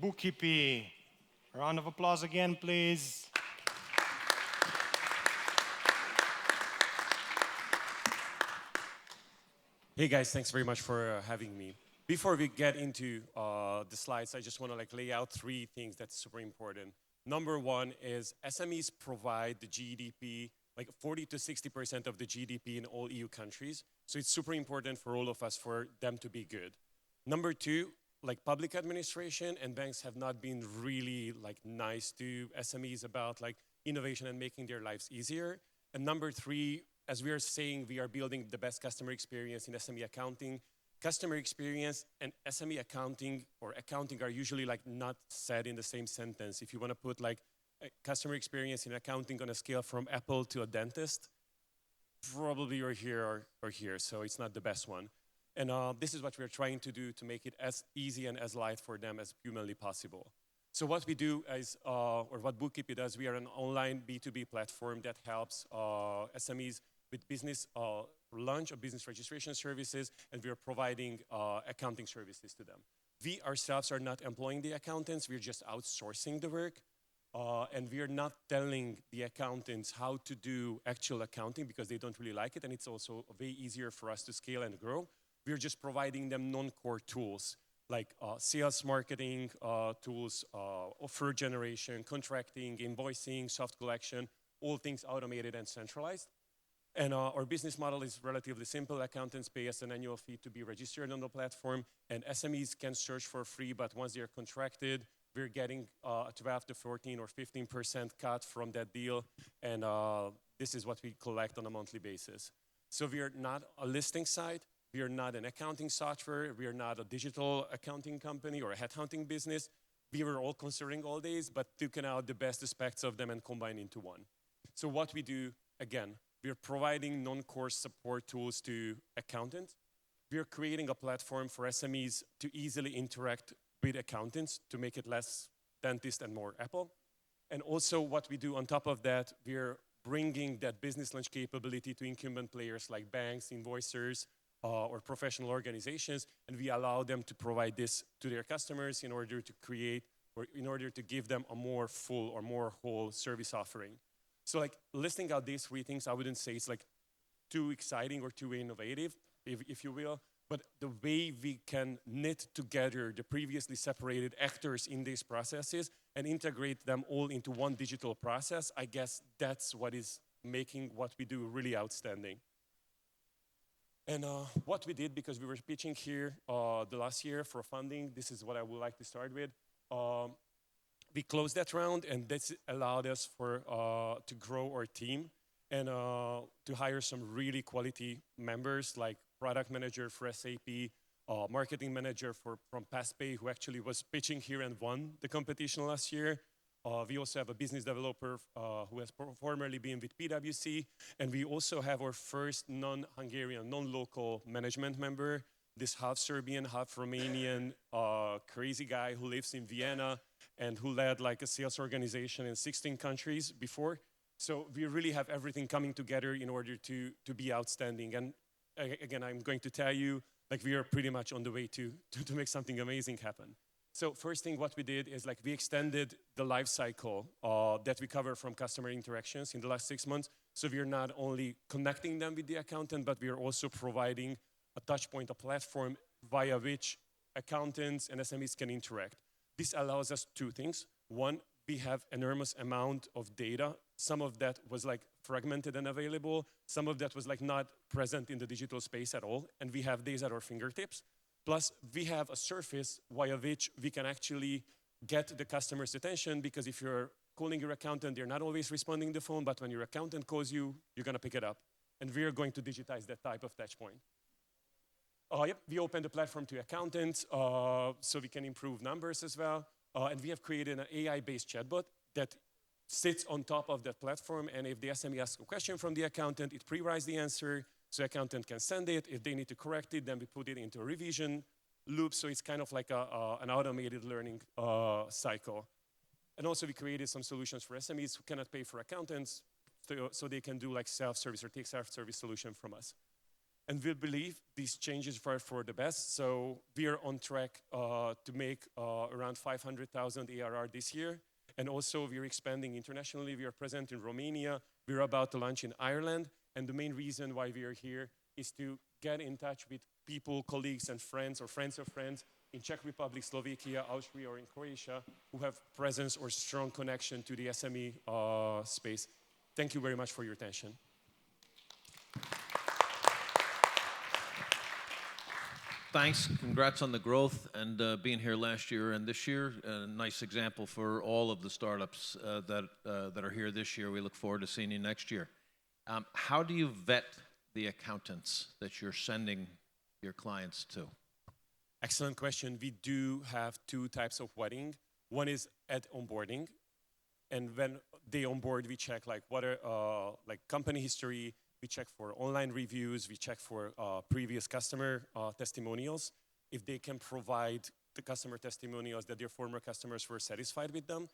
Bookkeepie. Round of applause again, please. Hey guys, thanks very much for having me. Before we get into the slides, I just want to lay out three things that's super important. Number one is SMEs provide the GDP, like 40 to 60% of the GDP in all EU countries. So it's super important for all of us for them to be good. Number two, like public administration and banks have not been really nice to SMEs about innovation and making their lives easier. And number three, as we are saying, we are building the best customer experience in SME accounting. Customer experience and SME accounting or accounting are usually not said in the same sentence. If you want to put a customer experience in accounting on a scale from Apple to a dentist, probably you're here or here, so it's not the best one. And this is what we're trying to do to make it as easy and as light for them as humanly possible. So what we do is, or what Bookkeepie does, we are an online B2B platform that helps SMEs with business launch or business registration services, and we are providing accounting services to them. We ourselves are not employing the accountants, we're just outsourcing the work, and we are not telling the accountants how to do actual accounting because they don't really like it, and it's also way easier for us to scale and grow. We're just providing them non-core tools like sales marketing tools, offer generation, contracting, invoicing, soft collection, all things automated and centralized. And our business model is relatively simple. Accountants pay us an annual fee to be registered on the platform, and SMEs can search for free, but once they're contracted, we're getting a 12 to 14 or 15% cut from that deal, and this is what we collect on a monthly basis. So we are not a listing site, we are not an accounting software, we are not a digital accounting company or a headhunting business. We were all considering all these, but taken out the best aspects of them and combined into one. So what we do, again, we are providing non-core support tools to accountants. We are creating a platform for SMEs to easily interact with accountants to make it less dentist and more Apple. And also what we do on top of that, we're bringing that business lunch capability to incumbent players like banks, invoicers, or professional organizations, and we allow them to provide this to their customers in order to create, or in order to give them a more full or more whole service offering. So listing out these three things, I wouldn't say it's too exciting or too innovative, if you will, but the way we can knit together the previously separated actors in these processes and integrate them all into one digital process, I guess that's what is making what we do really outstanding. And what we did, because we were pitching here the last year for funding, this is what I would like to start with. We closed that round, and this allowed us to grow our team and to hire some really quality members, like product manager for SAP, marketing manager from PassPay, who actually was pitching here and won the competition last year. We also have a business developer who has formerly been with PwC, and we also have our first non-Hungarian, non-local management member, this half Serbian, half Romanian crazy guy who lives in Vienna and who led a sales organization in 16 countries before. So we really have everything coming together in order to be outstanding. And again, I'm going to tell you, we are pretty much on the way to make something amazing happen. So first thing what we did is we extended the life cycle that we cover from customer interactions in the last 6 months. So we are not only connecting them with the accountant, but we are also providing a touch point, a platform via which accountants and SMEs can interact. This allows us two things. One, we have enormous amount of data. Some of that was fragmented and available. Some of that was not present in the digital space at all. And we have these at our fingertips. Plus, we have a surface via which we can actually get the customer's attention, because if you're calling your accountant, they're not always responding to the phone, but when your accountant calls you, you're going to pick it up. And we're going to digitize that type of touch point. We opened the platform to accountants so we can improve numbers as well. And we have created an AI-based chatbot that sits on top of that platform. And if the SME asks a question from the accountant, it pre-writes the answer, so accountant can send it. If they need to correct it, then we put it into a revision loop. So it's kind of like an automated learning cycle. And also we created some solutions for SMEs who cannot pay for accountants, so they can do self-service or take self-service solution from us. And we believe these changes are for the best. So we are on track to make around 500,000 ARR this year. And also we're expanding internationally. We are present in Romania. We're about to launch in Ireland. And the main reason why we are here is to get in touch with people, colleagues, and friends, or friends of friends in Czech Republic, Slovakia, Austria, or in Croatia who have presence or strong connection to the SME space. Thank you very much for your attention. Thanks. Congrats on the growth and being here last year and this year. A nice example for all of the startups that are here this year. We look forward to seeing you next year. How do you vet the accountants that you're sending your clients to? Excellent question. We do have two types of vetting. One is at onboarding, and when they onboard, we check like what are like company history. We check for online reviews. We check for previous customer testimonials. If they can provide the customer testimonials that their former customers were satisfied with them,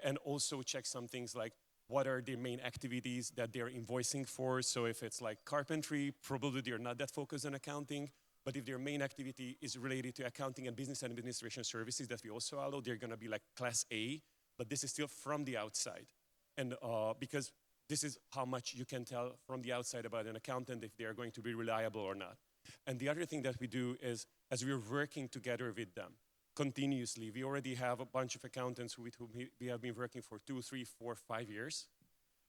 and also check some things like what are their main activities that they're invoicing for. So if it's like carpentry, probably they're not that focused on accounting. But if their main activity is related to accounting and business administration services that we also allow, they're going to be like class A. But this is still from the outside. And because this is how much you can tell from the outside about an accountant if they're going to be reliable or not. And the other thing that we do is, as we're working together with them continuously, we already have a bunch of accountants with whom we have been working for 2, 3, 4, 5 years.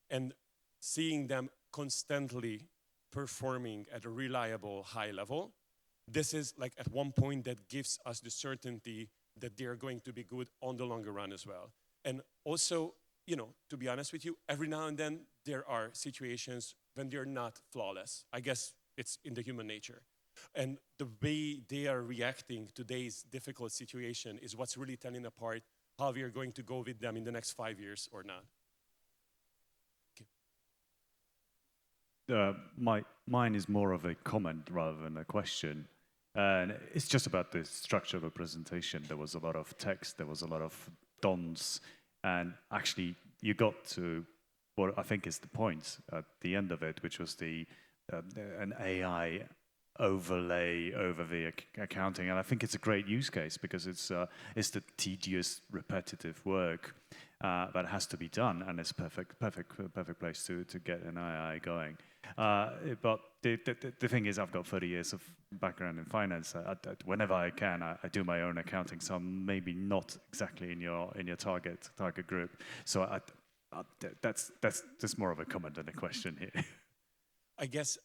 And seeing them constantly performing at a reliable high level, this is like at one point that gives us the certainty that they're going to be good on the longer run as well. And also, you know, to be honest with you, every now and then there are situations when they're not flawless. I guess it's in the human nature. And the way they are reacting to today's difficult situation is what's really telling apart how we are going to go with them in the next 5 years or not. Mine is more of a comment rather than a question. And it's just about the structure of a presentation. There was a lot of text, there was a lot of dons, and actually you got to what I think is the point at the end of it, which was an AI overlay over the accounting. And I think it's a great use case because it's the tedious, repetitive work that has to be done, and it's perfect place to get an AI going. But the thing is, I've got 30 years of background in finance. Whenever I can, I do my own accounting. So I'm maybe not exactly in your target group. So that's just more of a comment than a question here. I guess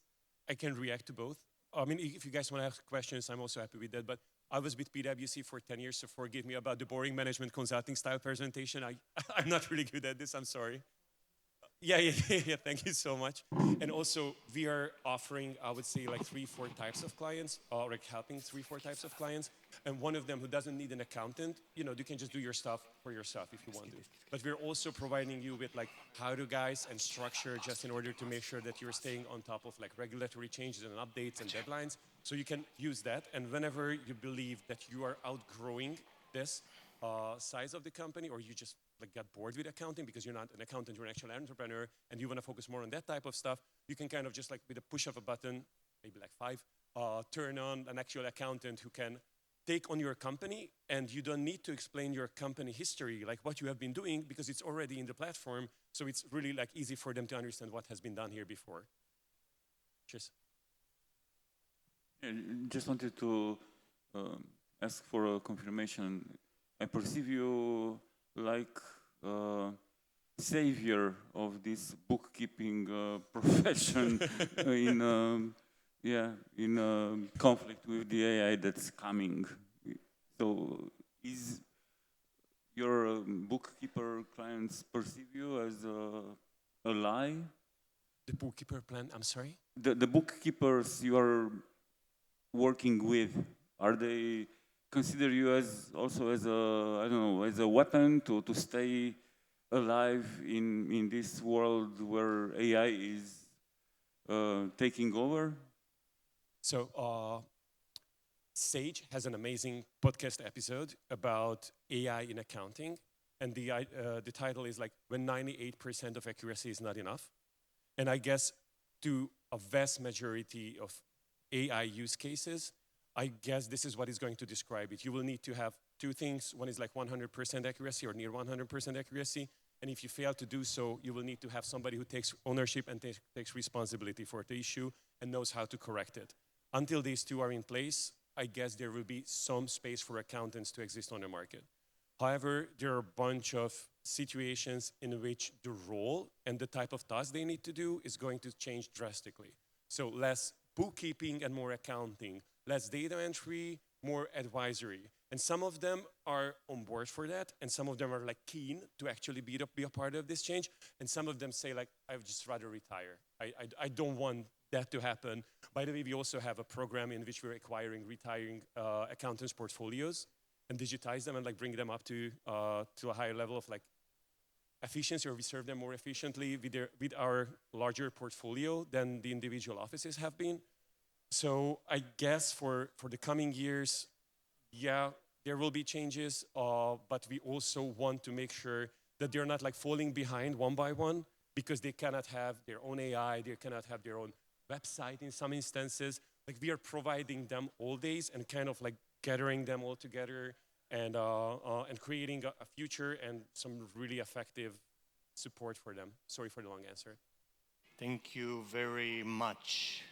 I can react to both. I mean, if you guys want to ask questions, I'm also happy with that. But I was with PwC for 10 years, so forgive me about the boring management consulting style presentation. I'm not really good at this, I'm sorry. Yeah, thank you so much. And also, we are offering, I would say, like 3-4 types of clients, or like helping 3-4 types of clients. And one of them who doesn't need an accountant, you know, you can just do your stuff for yourself if you want to. But we're also providing you with like how-to guides and structure just in order to make sure that you're staying on top of like regulatory changes and updates and deadlines. So you can use that. And whenever you believe that you are outgrowing this size of the company, or you just like got bored with accounting because you're not an accountant, you're an actual entrepreneur, and you want to focus more on that type of stuff, you can kind of just like with a push of a button, maybe like 5, turn on an actual accountant who can take on your company, and you don't need to explain your company history, like what you have been doing, because it's already in the platform, so it's really like easy for them to understand what has been done here before. Cheers. Yeah, just wanted to ask for a confirmation. I perceive you like savior of this bookkeeping profession in conflict with the AI that's coming. So, is your bookkeeper clients perceive you as a lie? The bookkeeper plan, I'm sorry? The bookkeepers you are working with, are they consider you as also as a, I don't know, as a weapon to stay alive in this world where AI is taking over? So Sage has an amazing podcast episode about AI in accounting, and the title is like when 98% of accuracy is not enough. And I guess to a vast majority of AI use cases, I guess this is what is going to describe it. You will need to have two things. One is like 100% accuracy or near 100% accuracy. And if you fail to do so, you will need to have somebody who takes ownership and takes responsibility for the issue and knows how to correct it. Until these two are in place, I guess there will be some space for accountants to exist on the market. However, there are a bunch of situations in which the role and the type of task they need to do is going to change drastically. So less bookkeeping and more accounting, less data entry, more advisory. And some of them are on board for that, and some of them are like keen to actually be a part of this change, and some of them say like, I'd just rather retire. I don't want that to happen. By the way, we also have a program in which we're acquiring retiring accountants' portfolios and digitize them and like bring them up to a higher level of like efficiency, or we serve them more efficiently with our larger portfolio than the individual offices have been. So I guess for the coming years, yeah, there will be changes, but we also want to make sure that they're not like falling behind one by one, because they cannot have their own AI, they cannot have their own website in some instances. Like we are providing them all days and kind of like gathering them all together and creating a future and some really effective support for them. Sorry for the long answer. Thank you very much.